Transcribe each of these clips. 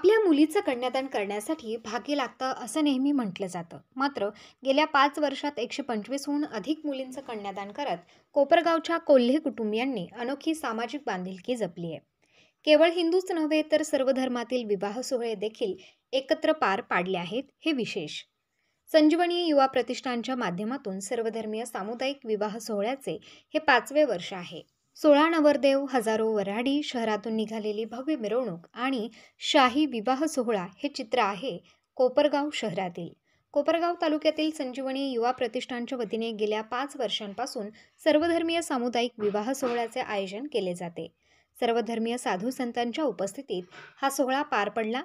आपल्या मुलीचं कन्यादान करण्यासाठी भाग्य लागतं असं नेहमी म्हटलं जातं. मात्र गेल्या 5 वर्षात 125हून अधिक मुलींचं कन्यादान करत कोपरगावच्या कोल्हे कुटुंबियांनी अनोखी सामाजिक बांधिलकी जपली आहे. केवळ हिंदूच नव्हे तर सर्व धर्मातील विवाह सोहळे देखील एकत्र पार पाडले आहेत, हे विशेष. संजीवनी युवा प्रतिष्ठानच्या माध्यमातून सर्वधर्मीय सामुदायिक विवाह सोहळ्याचे हे 5वे वर्ष आहे. 16 नवरदेव, हजारो वऱ्हाडी, शहरातून निघालेली भव्य मिरवणूक आणि शाही विवाह सोहळा हे चित्र आहे कोपरगाव शहरातील. कोपरगाव तालुक्यातील संजीवनी युवा प्रतिष्ठानच्या वतीने गेल्या 5 वर्षांपासून सर्वधर्मीय सामुदायिक विवाह सोहळ्याचे आयोजन केले जाते. सर्वधर्मीय साधू संतांच्या उपस्थितीत हा सोहळा पार पडला.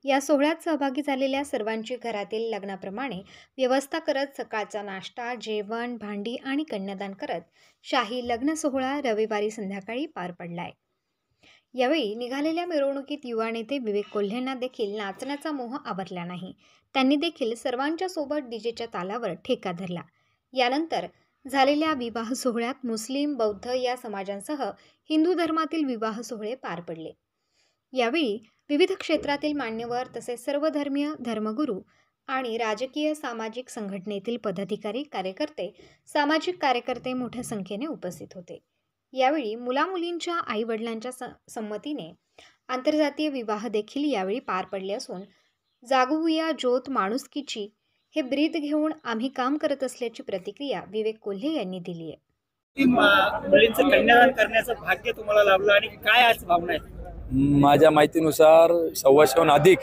या सोहळ्यात सहभागी झालेल्या सर्वांची घरातील लग्नाप्रमाणे व्यवस्था करत सकाळचा नाश्ता, जेवण, भांडी आणि कन्यादान करत शाही लग्न सोहळा रविवारी संध्याकाळी पार पडलाय. यावेळी निघालेल्या मिरवणुकीत युवा नेते विवेक कोल्हेंना देखील नाचण्याचा मोह आवरला नाही. त्यांनी देखील सर्वांच्या सोबत डीजेच्या तालावर ठेका धरला. यानंतर झालेल्या विवाह सोहळ्यात मुस्लिम, बौद्ध या समाजांसह हिंदू धर्मातील विवाह सोहळे पार पडले. यावेळी विविध क्षेत्रातील मान्यवर तसेच सर्वधर्मीय धर्मगुरू आणि राजकीय सामाजिक संघटनेतील पदाधिकारी, कार्यकर्ते, सामाजिक कार्यकर्ते मोठ्या संख्येने उपस्थित होते. यावेळी मुलामुलींच्या आईवडिलांच्या संमतीने आंतरजातीय विवाह देखील यावेळी पार पडले असून जागवूया ज्योत माणुसकीची हे ब्रीद घेऊन आम्ही काम करत असल्याची प्रतिक्रिया विवेक कोल्हे यांनी दिली आहे. मुलींचं कन्यादान करण्याचं भाग्य तुम्हाला लाभलं आणि काय आज भावना आहे? माझ्या माहितीनुसार 125हून अधिक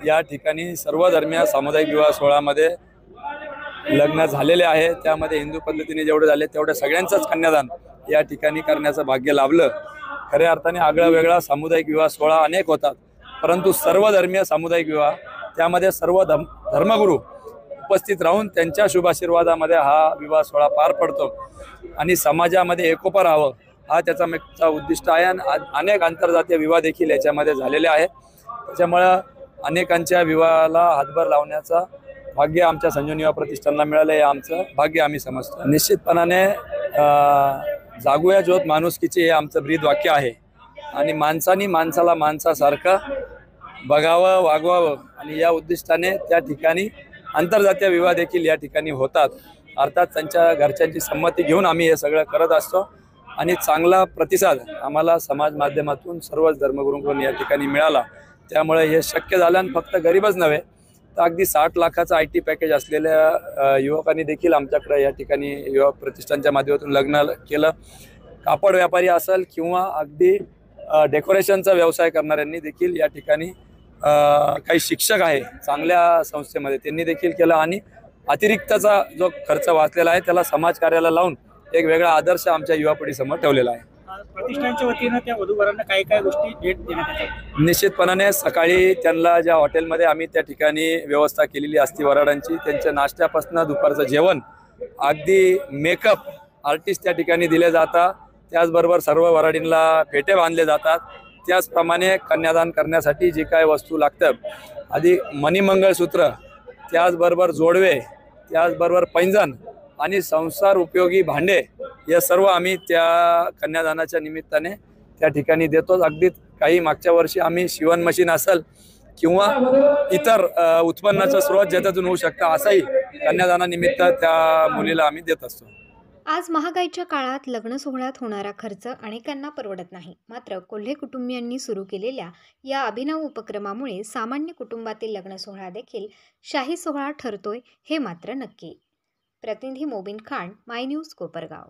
या ठिकाणी सर्वधर्मीय सामुदायिक विवाह सोहळ्यामध्ये लग्न झालेले आहे. त्यामध्ये हिंदू पद्धतीने जेवढे झाले तेवढ्या सगळ्यांचंच कन्यादान या ठिकाणी करण्याचं भाग्य लाभलं. खऱ्या अर्थाने आगळा वेगळा सामुदायिक विवाह सोहळा अनेक होतात, परंतु सर्वधर्मीय सामुदायिक विवाह त्यामध्ये सर्व धर्मगुरू उपस्थित राहून त्यांच्या शुभाशीर्वादामध्ये हा विवाह सोहळा पार पडतो आणि समाजामध्ये एकोपा राहावं हा त्याचा मागचा उद्दिष्ट आहे. आणि अनेक आंतरजातीय विवाह देखील याच्यामध्ये झालेले आहेत. त्याच्यामुळं अनेकांच्या विवाहाला हातभार लावण्याचा भाग्य आमच्या संजीवनी युवा प्रतिष्ठानला मिळालं, हे आमचं भाग्य आम्ही समजतो. निश्चितपणाने जागूया ज्योत माणुसकीचे हे आमचं ब्रीद वाक्य आहे आणि माणसानी माणसाला माणसासारखं बघावं, वागवावं आणि या उद्दिष्टाने त्या ठिकाणी आंतरजातीय विवाह देखील या ठिकाणी होतात. अर्थात त्यांच्या घरच्यांची संमती घेऊन आम्ही हे सगळं करत असतो आणि चांगला प्रतिसाद आम्हाला समाज माध्यमातून सर्वच धर्मगुरूंकडून या ठिकाणी मिळाला. त्यामुळे हे शक्य झालं आणि फक्त गरीबच नव्हे तर अगदी 60 लाखाचं IT पॅकेज असलेल्या युवकांनी देखील आमच्याकडे या ठिकाणी युवा प्रतिष्ठानच्या माध्यमातून लग्न केलं. कापड व्यापारी असेल किंवा अगदी डेकोरेशनचा व्यवसाय करणाऱ्यांनी देखील या ठिकाणी काही शिक्षक आहे चांगल्या संस्थेमध्ये त्यांनी देखील केलं आणि अतिरिक्तचा जो खर्च वाचलेला आहे त्याला समाज कार्याला लावून एक वेगळा आदर्श आमच्या युवा पिढीसमोर ठेवलेला आहे. प्रतिष्ठानच्या वतीनं त्या वधूवरांना काय काय गोष्टी भेट देण्यात येतात? निश्चितपणाने सकाळी त्यांना ज्या हॉटेलमध्ये आम्ही त्या ठिकाणी व्यवस्था केलेली असते वराडांची, त्यांच्या नाश्त्यापासून दुपारचं जेवण, अगदी मेकअप आर्टिस्ट त्या ठिकाणी दिले जातात. त्याचबरोबर सर्व वराडींना फेटे बांधले जातात. त्याचप्रमाणे कन्यादान करण्यासाठी जे काय वस्तू लागतं, आधी मणिमंगळसूत्र, त्याचबरोबर जोडवे, त्याचबरोबर पैंजण आणि संसार उपयोगी भांडे हे सर्व आम्ही त्या कन्यादानाच्या निमित्ताने त्या ठिकाणी देतो. अगदी काही मागच्या वर्षी आम्ही शिवण मशीन असेल किंवा इतर उत्पन्नाचा स्रोत ज्याच्यातून होऊ शकतं असाही कन्यादानानिमित्त त्या मुलीला आम्ही देत असतो. आज महागाईच्या काळात लग्न सोहळ्यात होणारा खर्च अनेकांना परवडत नाही. मात्र कोल्हे कुटुंबियांनी सुरू केलेल्या या अभिनव उपक्रमामुळे सामान्य कुटुंबातील लग्न सोहळा देखील शाही सोहळा ठरतोय, हे मात्र नक्की. प्रतिनिधी मोबिन खान, माय न्यूज, कोपरगाव.